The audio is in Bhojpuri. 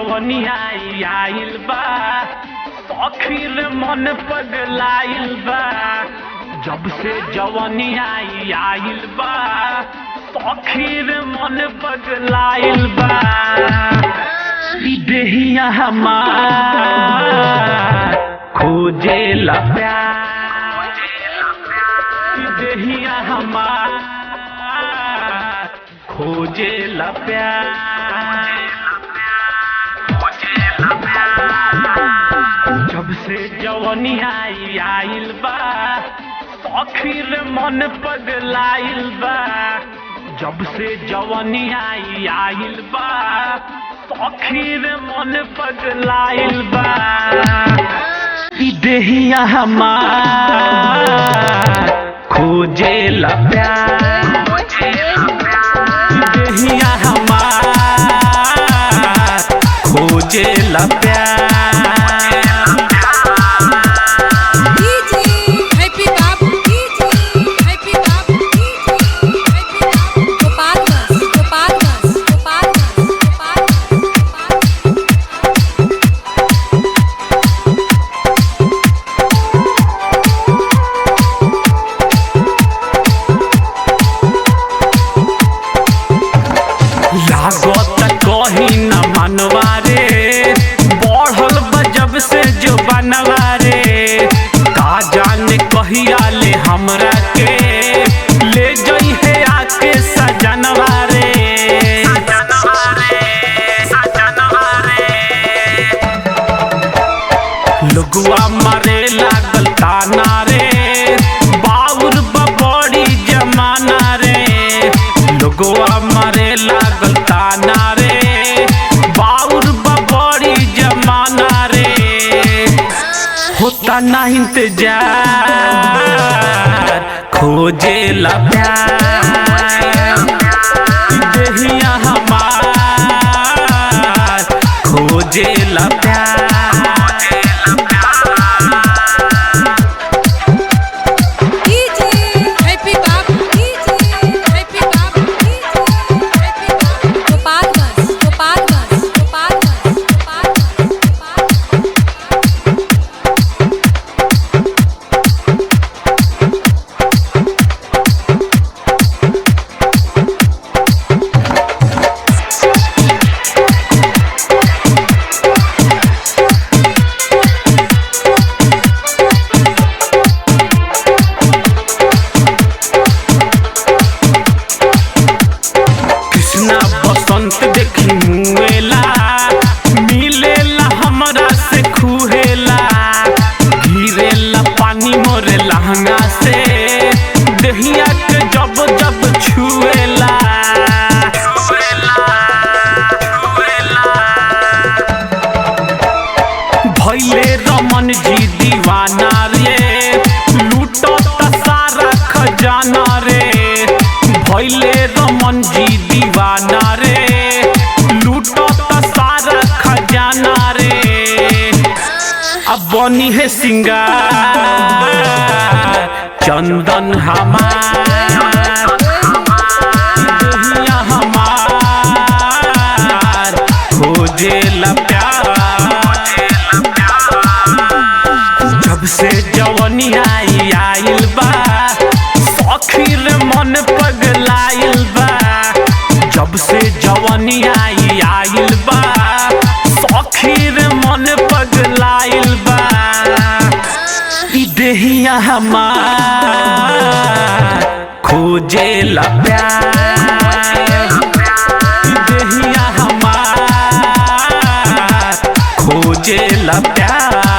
जवनिया आइल बा आखिर मन पगलाइल बा। जब से जवनिया आइल बा आखिर मन पगलाइल बा। देहिया हमार खोजेला प्यार, देहिया हमार खोजेला प्यार। जब से जवनिया आइल बा आखिर मन पगलाइल बा। जब से जवनिया आइल बा आखिर मन पगलाइल बा। देहिया हमार खोजेला प्यार, देहिया हमार खोजेला प्यार। लागत कहीं न मनवा रे बढ़ल बजब से जो बनवा रे। का जाने कहिया ले हमरा के ले जई है आके सजनवा रे। लुगवा मारे लागल ताना रे बाउर बड़ी जमाना रे। लुगवा मारे लागल ताना रे बाउर बड़ी जमाना रे। होता ना इंतजार खोजेला प्यार, देहिया हमार खोजेला प्यार। बसंत देखी मुएला मिलेला हमरा से खुहेला। गिरेला पानी मोरे लहंगा से देहिया के जब जब छुएला। भइले रमन जी दीवाना रे लूटत सारा खजाना रे। भइले रमन जी दीवाना रे लूटत सारा खजाना रे। अब बनी है सिंगार चंदन हमार, देहिया हमार खोजेला प्यार। जब से जवनिया आइल बा आखिर मन पगलाइल बा। जब से जवनिया आइल बा आखिर मन पगलाइल बा। देहिया हमार खोजेला प्यार, देहिया हमार खोजेला प्यार।